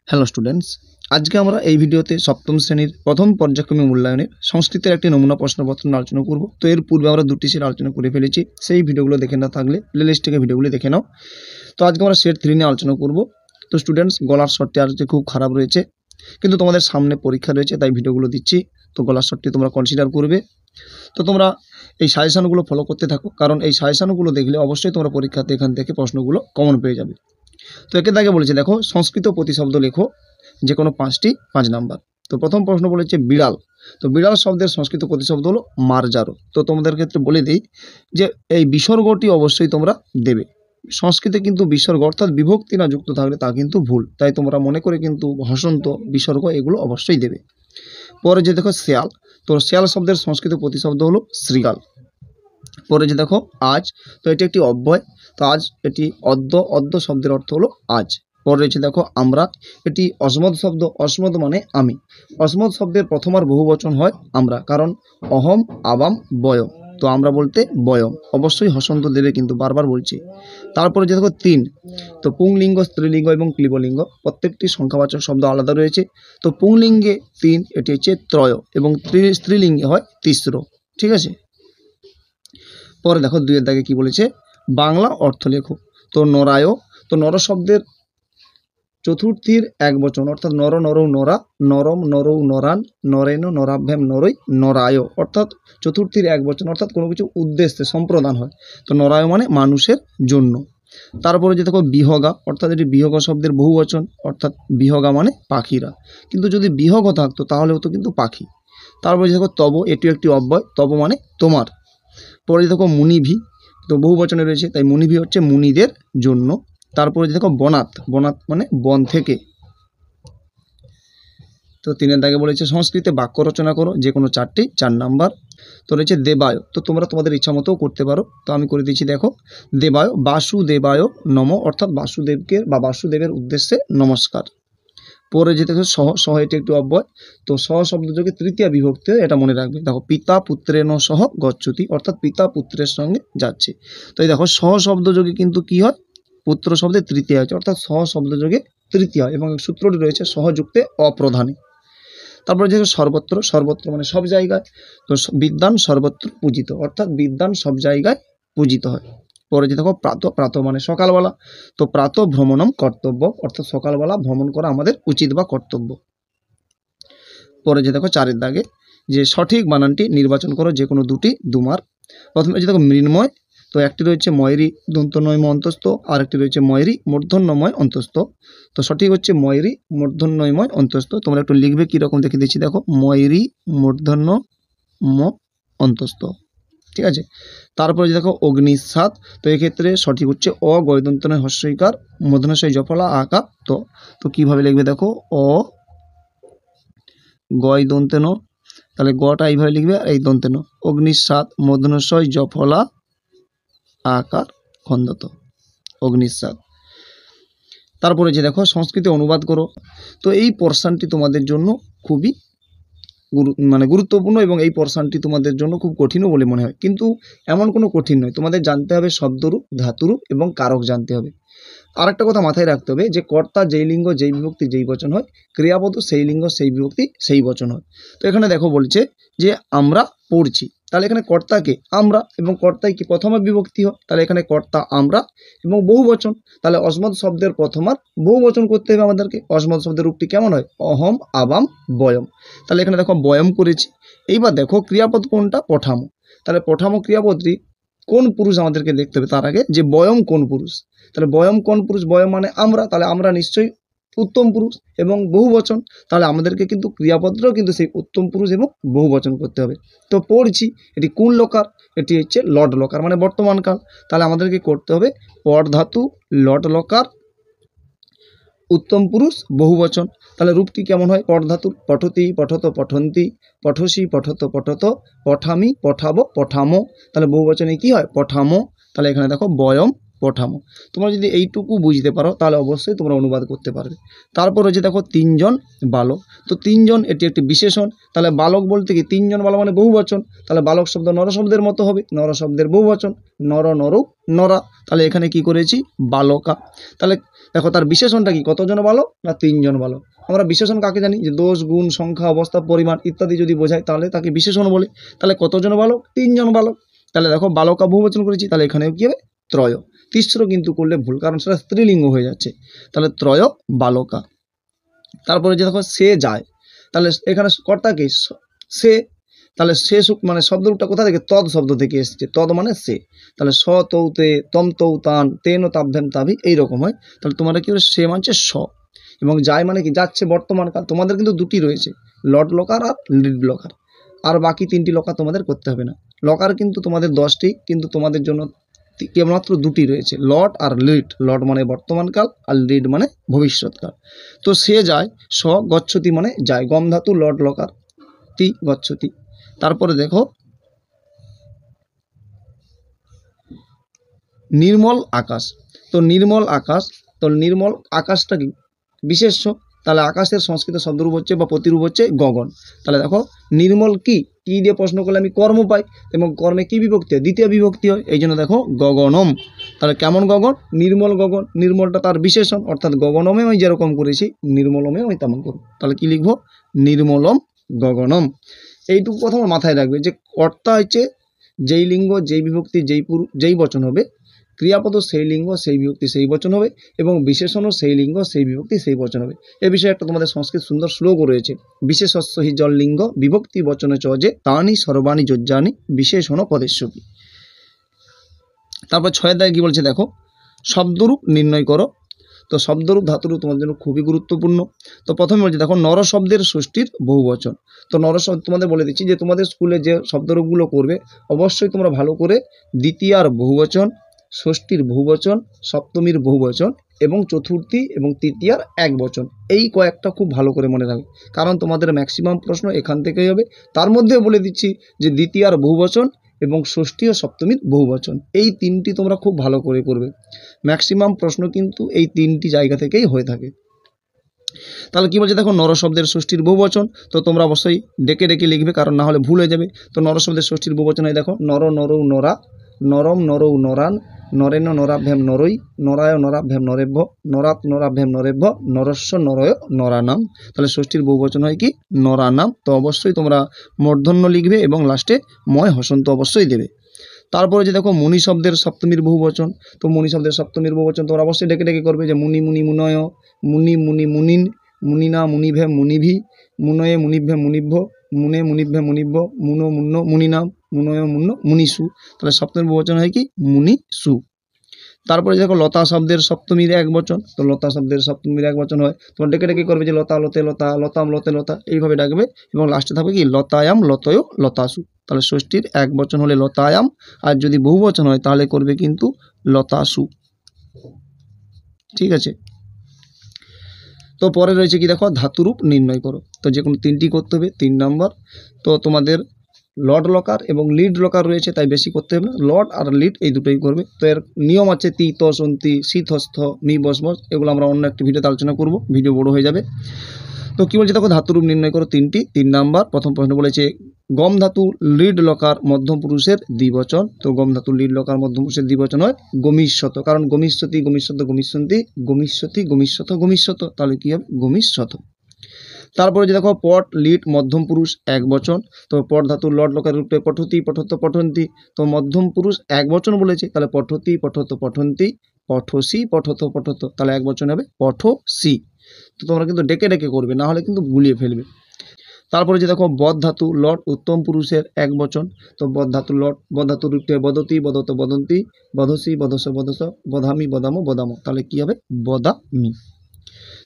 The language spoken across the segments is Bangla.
হ্যালো স্টুডেন্টস, আজকে আমরা এই ভিডিওতে সপ্তম শ্রেণীর প্রথম পর্যায়ক্রমিক মূল্যায়নের সংস্কৃতের একটি নমুনা প্রশ্নপত্র নিয়ে আলোচনা করব। তো এর পূর্বে আমরা দুটি সেট আলোচনা করে ফেলেছি, সেই ভিডিওগুলো দেখে না থাকলে প্লেলিস্ট থেকে ভিডিওগুলি দেখে নাও। তো আজকে আমরা সেট 3 নিয়ে আলোচনা করব। তো স্টুডেন্টস, গলার শটটি আজকে খুব খারাপ রয়েছে, কিন্তু তোমাদের সামনে পরীক্ষা রয়েছে তাই ভিডিওগুলো দিচ্ছি। তো গলার শটটি তোমরা কনসিডার করবে। তো তোমরা এই সাজেশনগুলো ফলো করতে থাকো, কারণ এই সাজেশনগুলো দেখলে অবশ্যই তোমরা পরীক্ষাতে এখান থেকে প্রশ্নগুলো কমন পেয়ে যাবে। তো একে দাগে বলেছে, দেখো সংস্কৃত প্রতিশব্দ লেখো, যে কোনো 5টি 5 নাম্বার। তো প্রথম প্রশ্ন বলেছে বিড়াল। তো বিড়াল শব্দের সংস্কৃত প্রতিশব্দ হলো মার্জারো। তো তোমাদের ক্ষেত্রে বলে দিই যে এই বিসর্গটি অবশ্যই তোমরা দেবে। সংস্কৃতে কিন্তু বিসর্গ অর্থাৎ বিভক্তি না যুক্ত থাকলে তা কিন্তু ভুল, তাই তোমরা মনে করে কিন্তু হসন্ত, বিসর্গ এগুলো অবশ্যই দেবে। পরে যে দেখো শেয়াল, তো শেয়াল শব্দের সংস্কৃত প্রতিশব্দ হলো শৃগাল। পরে যে দেখো আজ, তো এটি একটি অব্যয়। তো আজ এটি অদ্য শব্দের অর্থ হলো আজ। পরে রয়েছে দেখো আমরা, এটি অসমদ শব্দ, অসমদ মানে আমি। অসমদ শব্দের প্রথমার বহুবচন হয় আমরা, কারণ অহম আবাম বয়ম। তো আমরা বলতে বয়ম, অবশ্যই হসন্ত দেবে কিন্তু, বারবার বলছি। তারপরে যে দেখো 3, তো পুংলিঙ্গ, স্ত্রীলিঙ্গ এবং ক্লীবলিঙ্গ প্রত্যেকটি সংখ্যাবাচক শব্দ আলাদা রয়েছে। তো পুংলিঙ্গে 3, এটি হচ্ছে ত্রয়, এবং স্ত্রীলিঙ্গে হয় তিস্র। ঠিক আছে। পরে দেখো 2 এর দাগে কি বলেছে, বাংলা অর্থ লেখো। তো নরায়, তো নর শব্দের চতুর্থীর এক বচন, অর্থাৎ নর নরৌ নরা, নরম নরৌ নরান, নরেন নরাভ্যাম নরৈ, নরায় অর্থাৎ চতুর্থীর এক বচন, অর্থাৎ কোনো কিছু উদ্দেশ্যে সম্প্রদান হয়। তো নরায় মানে মানুষের জন্য। তারপরে যে দেখো বিহগা, অর্থাৎ এটি বিহগ শব্দের বহুবচন, অর্থাৎ বিহগা মানে পাখিরা, কিন্তু যদি বিহগ থাকতো তাহলে হতো কিন্তু পাখি। তারপরে যে দেখো তব, এটিও একটি অব্যয়, তব মানে তোমার। পরে দেখো মুনিভি, তো বহু বচনে রয়েছে তাই মুনিভি হচ্ছে মুনিদের জন্য। তারপরে দেখো বনাত, বনাত মানে বন থেকে। তো 3 দাগে বলেছে সংস্কৃতে বাক্য রচনা করো, যে কোনো 4টি 4 নাম্বার। তো রয়েছে দেবায়, তো তোমরা তোমাদের ইচ্ছা মতো করতে পারো, তো আমি করে দিচ্ছি। দেখো দেবায়, বাসুদেবায় নম, অর্থাৎ বাসুদেবকে বা বাসুদেবের উদ্দেশ্যে নমস্কার। পরে যে দেখো সহ এটি একটি অব্যয়। তো সহ শব্দযোগে তৃতীয়া বিভক্তি, এটা মনে রাখবে। দেখো পিতা পুত্রেণ সহ গচ্ছতি, অর্থাৎ পিতা পুত্রের সঙ্গে যাচ্ছে। তো এই দেখো সহ শব্দযোগে কিন্তু কি হয়, পুত্র শব্দে তৃতীয়া হচ্ছে, অর্থাৎ সহ শব্দযোগে তৃতীয়া, এবং সূত্রটি রয়েছে সহযুক্তে অপ্রধানে। তারপরে যে সর্বত্র, সর্বত্র মানে সব জায়গায়। তো বিদ্যান সর্বত্র পূজিত, অর্থাৎ বিদ্যান সব জায়গায় পূজিত হয়। পরে যে দেখো প্রাত, প্রাত মানে সকালবেলা। তো প্রাত ভ্রমণম কর্তব্য, অর্থাৎ সকালবেলা ভ্রমণ করা আমাদের উচিত বা কর্তব্য। পরে যে দেখো 4 দাগে যে সঠিক বানানটি নির্বাচন করো, যে কোনো 2টি 2 মার্ক। প্রথমে যে দেখো মৃন্ময়, তো একটি রয়েছে ময়ূরী দন্তনয়ম অন্তস্থ, আর একটি রয়েছে ময়ূরী মূর্ধন্যময় অন্তস্থ। তো সঠিক হচ্ছে ময়ূরী মূর্ধন্যময় অন্তস্থ। তোমরা একটু লিখবে কীরকম দেখে দিচ্ছি, দেখো ময়ূরী মূর্ধন্য ম অন্তস্থ। ঠিক আছে। তারপরে যে দেখো অগ্নিসাৎ, তো এক্ষেত্রে সঠিক হচ্ছে অ গয়দন্তনয় হস্যইকার মূর্ধন্যস্বই জফলা আকার। তো কীভাবে লিখবে, দেখো অ গয় দন্তেন, তাহলে গটা এইভাবে লিখবে, আর এই দন্তেন অগ্নিসাৎ মূর্ধন্যস্বই জফলা আকার খন্দত, অগ্নিসাৎ। তারপরে যে দেখো সংস্কৃতে অনুবাদ করো। তো এই পোর্শনটি তোমাদের জন্য খুবই গুরুত্বপূর্ণ, এবং এই পোর্শনটি তোমাদের জন্য খুব কঠিনও বলে মনে হয়, কিন্তু এমন কোনো কঠিন নয়। তোমাদের জানতে হবে শব্দরূপ, ধাতুরূপ এবং কারক জানতে হবে। আর একটা কথা মাথায় রাখতে হবে যে কর্তা যেই লিঙ্গ যেই বিভক্তি যেই বচন হয়, ক্রিয়াপদ সেই লিঙ্গ সেই বিভক্তি সেই বচন হয়। তো এখানে দেখো বলছে যে আমরা পড়ছি, তাহলে এখানে কর্তাকে আমরা, এবং কর্তায় কি প্রথমা বিভক্তি হয়, তাহলে এখানে কর্তা আমরা এবং বহু বচন, তাহলে অসমদ শব্দের প্রথমার বহু বচন করতে হবে আমাদেরকে। অসমদ শব্দের রূপটি কেমন হয়, অহম আবাম বয়ম। তাহলে এখানে দেখো বয়ম করেছি। এইবার দেখো ক্রিয়াপদ কোনটা, পঠামো। তাহলে পঠামো ক্রিয়াপদটি কোন পুরুষ আমাদেরকে দেখতে হবে, তার আগে যে বয়ম কোন পুরুষ। তাহলে বয়ম কোন পুরুষ, বয়ম মানে আমরা, তাহলে আমরা নিশ্চয়ই উত্তম পুরুষ এবং বহু বচন, তাহলে আমাদেরকে কিন্তু ক্রিয়াপদও কিন্তু সেই উত্তম পুরুষ এবং বহু বচন করতে হবে। তো পড়ছি, এটি কোন লকার, এটি হচ্ছে লট লকার মানে বর্তমানকাল। তাহলে আমাদেরকে করতে হবে পর ধাতু লট লকার উত্তম পুরুষ বহু বচন। তাহলে রূপটি কেমন হয়, পর ধাতুর পঠতি পঠত পঠন্তি, পঠসি পঠত পঠত, পঠামি পঠাবো পঠামো। তাহলে বহু বচনে কি হয়, পঠামো। তাহলে এখানে দেখো বয়ম পঠামো। তোমরা যদি এইটুকু বুঝতে পারো তাহলে অবশ্যই তোমরা অনুবাদ করতে পারবে। তারপর হচ্ছে দেখো 3 জন বালক। তো 3 জন এটি একটি বিশেষণ। তাহলে বালক বলতে কি 3 জন বালক মানে বহুবচন। তাহলে বালক শব্দ নর শব্দের মতো হবে, নর শব্দের বহুবচন, নর নরৌ নরা। তাহলে এখানে কি করেছি বালকা। তাহলে দেখো তার বিশেষণটা কি, কতজন বালক না 3 জন বালক। আমরা বিশেষণ কাকে জানি যে দোষ, গুণ, সংখ্যা, অবস্থা, পরিমাণ ইত্যাদি যদি বোঝায় তাহলে তাকে বিশেষণ বলে। তাহলে কতজন বালক 3 জন বালক। তাহলে দেখো বালকা বহুবচন করেছি, তাহলে এখানেও কি হবে ত্রয়। তিস্র কিন্তু করলে ভুল, কারণ সেটা স্ত্রীলিঙ্গ হয়ে যাচ্ছে। তাহলে ত্রয় বালকা। তারপরে যে দেখো সে যায়, তাহলে এখানে কর্তা কি সে। তাহলে সে মানে শব্দটা কোথা থেকে, তদ শব্দ থেকে এসেছে, তদ মানে সে। তাহলে স তৌতে তম তৌ তান তেন তাভ্যাম তাভি এইরকম হয়। তাহলে তোমরা কি সে মানছে স, এবং যায় মানে কি যাচ্ছে বর্তমান কাল। তোমাদের কিন্তু দুটি রয়েছে, লট লকার আর লিড লকার, আর বাকি 3টি লকার তোমাদের করতে হবে না। লকার কিন্তু তোমাদের 10টি, কিন্তু তোমাদের জন্য কেবলমাত্র 2টি রয়েছে, লট আর লিড। লট মানে বর্তমানকাল আর লিড মানে ভবিষ্যৎকাল। তো সে যায়, স গচ্ছতি মানে যায়, গম ধাতু লট লকার তি গচ্ছতি। তারপরে দেখো নির্মল আকাশ। তো নির্মল আকাশ, তো নির্মল আকাশটা কি বিশেষ্য। তাহলে আকাশের সংস্কৃত শব্দরূপ হচ্ছে বা প্রতিরূপ হচ্ছে গগন। তাহলে দেখো নির্মল কি দিয়ে প্রশ্ন করলে আমি কর্ম পাই, এবং কর্মে কি বিভক্তি হয়, দ্বিতীয় বিভক্তি হয়, এই জন্য দেখো গগনম। তাহলে কেমন গগন, নির্মল গগন। নির্মলটা তার বিশেষণ, অর্থাৎ গগনমে আমি যেরকম করেছি নির্মলমে আমি তেমন করব। তাহলে কি লিখবো, নির্মলম গগনম। এইটুকু কথা আমার মাথায় রাখবে যে কর্তা হচ্ছে যেই লিঙ্গ, যেই বিভক্তি, যেই বচন হবে, ক্রিয়াপদ সেই লিঙ্গ সেই বিভক্তি সেই বচন হবে, এবং বিশেষণও সেই লিঙ্গ সেই বিভক্তি সেই বচন হবে। এ বিষয়ে একটা তোমাদের সংস্কৃত সুন্দর শ্লোকও রয়েছে, বিশেষস্য হি জল লিঙ্গ বিভক্তি বচনে চজে তানি সর্বাণি যোজ্জানি বিশেষণ পদেশ্বপি। তারপর 6 দায় কি বলছে দেখো, শব্দরূপ নির্ণয় করো। তো শব্দরূপ ধাতুরূপ তোমাদের জন্য খুবই গুরুত্বপূর্ণ। তো প্রথমে বলছি দেখো নর শব্দের ষষ্ঠীর বহুবচন। তো নর শব্দ তোমাদের বলে দিচ্ছি যে তোমাদের স্কুলে যে শব্দরূপগুলো করবে অবশ্যই তোমরা ভালো করে দ্বিতীয়ার বহুবচন, ষষ্ঠীর বহুবচন, সপ্তমীর বহুবচন এবং চতুর্থী এবং তৃতীয়ার একবচন, এই কয়েকটা খুব ভালো করে মনে রাখবে, কারণ তোমাদের ম্যাক্সিমাম প্রশ্ন এখান থেকেই হবে। তার মধ্যে বলে দিচ্ছি যে দ্বিতীয়ার বহুবচন এবং ষষ্ঠী ও সপ্তমীর বহুবচন, এই 3টি তোমরা খুব ভালো করে করবে। ম্যাক্সিমাম প্রশ্ন কিন্তু এই 3টি জায়গা থেকেই হয়ে থাকে। তাহলে কি বলছে দেখো নর শব্দের ষষ্ঠীর বহুবচন। তো তোমরা অবশ্যই ডেকে ডেকে লিখবে, কারণ না হলে ভুল হয়ে যাবে। তো নর শব্দের ষষ্ঠীর বহুবচন হয় দেখো নর নরৌ নরা, নরম নরৌ নরান, নরেন নরাভ্যাম নরৈ, নরায় নরাভ্যাম নরেভ্য, নরাত নরাভ্যাম নরেভ্য, নরস্য নরয় নরানাম। তাহলে ষষ্ঠীর বহুবচন হয় কি নরানাম। তো অবশ্যই তোমরা মূর্ধন্য লিখবে এবং লাস্টে ময় হসন্ত অবশ্যই দেবে। তারপরে যে দেখো মুনি শব্দের সপ্তমীর বহুবচন। তো মুনি শব্দের সপ্তমীর বহুবচন তোমরা অবশ্যই ডেকে ডেকে করবে, যে মুনি মুনি মুনয়, মুনি মুনি মুনিন, মুনিনা মুনিভে মুনিভি, মুনয়ে মুনিভ্যে মুনিভ্য, মুনে মুনিভ্যে মুনিভ্য, মুনো মুন্ন মুনিনাম, মুনয় মুন্ন মুনিসু। তাহলে সপ্তমীর বহুবচন হয় কি মুনিসু। তারপরে দেখো লতা শব্দের সপ্তমীর একবচন। তো লতা শব্দের সপ্তমীর একবচন হয়, তোমরা ডেকে ডেকে করবে যে লতা লতে লতা, লতাম লতে লতা, এইভাবে ডাকবে, এবং লাস্টে থাকবে কি লতায়াম লতয় লতাসু। তাহলে ষষ্ঠীর একবচন হলে লতায়াম, আর যদি বহুবচন হয় তাহলে করবে কিন্তু লতাসু। ঠিক আছে। তো পরে রয়েছে কি দেখো ধাতুরূপ নির্ণয় করো। তো যে কোনো 3টি করতে হবে, 3 নম্বর। তো তোমাদের লড লকার এবং লিড লকার রয়েছে, তাই বেশি করতে হবে না, লড আর লিড এই দুটোই করবে। তো এর নিয়ম আছে তি ত সন্তি শীত হস্থ মি বস বস, এগুলো আমরা অন্য একটি ভিডিওতে আলোচনা করব, ভিডিও বড় হয়ে যাবে। তো কি বলছে দেখো ধাতুরূপ নির্ণয় করো 3টি। 3 নাম্বার প্রথম প্রশ্ন বলেছে গম ধাতু লিড লকার মধ্যম পুরুষের দ্বিবচন। তো গম ধাতু লিড লকার মধ্যম পুরুষের দ্বিবচন হয় গমিষ্যত, কারণ গমিষ্যতি গমিষ্যত গমিষ্যন্তি, গমিষ্যতি গমিষ্যত গমিষ্যত, তাহলে কি হবে গমিষ্যত। তারপরে যে দেখো পট লিড মধ্যম পুরুষ একবচন। তো পট ধাতু লট লকার রূপে পঠতি পঠত পঠন্তি। তো মধ্যম পুরুষ একবচন বলেছে, তাহলে পঠতি পঠত পঠন্তি, পঠসি পঠত পঠত, তাহলে একবচন হবে পঠসি। তো তোমরা কিন্তু ডেকে ডেকে করবে, না হলে কিন্তু গুলিয়ে ফেলবে। তারপরে যে দেখো বদ ধাতু লট উত্তম পুরুষের একবচন। তো বদ ধাতু লট বদ ধাতু রূপে বদতি বদত বদন্তি, বদসি বদস বদস, বদামি বদামো বদামো, তাহলে কি হবে বদামি।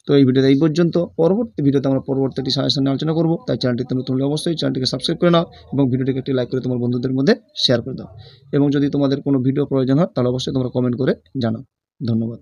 তো এই ভিডিওতে এই পর্যন্ত। পরবর্তী ভিডিওতে আমরা পরবর্তী একটি সাজেশন নিয়ে আলোচনা করব, তাই চ্যানেলটিতে নতুন হলে অবশ্যই চ্যানেলটিকে সাবস্ক্রাইব করে নাও এবং ভিডিওটিকে একটি লাইক করে তোমার বন্ধুদের মধ্যে শেয়ার করে দাও। এবং যদি তোমাদের কোনো ভিডিও প্রয়োজন হয় তাহলে অবশ্যই তোমরা কমেন্ট করে জানাও। ধন্যবাদ।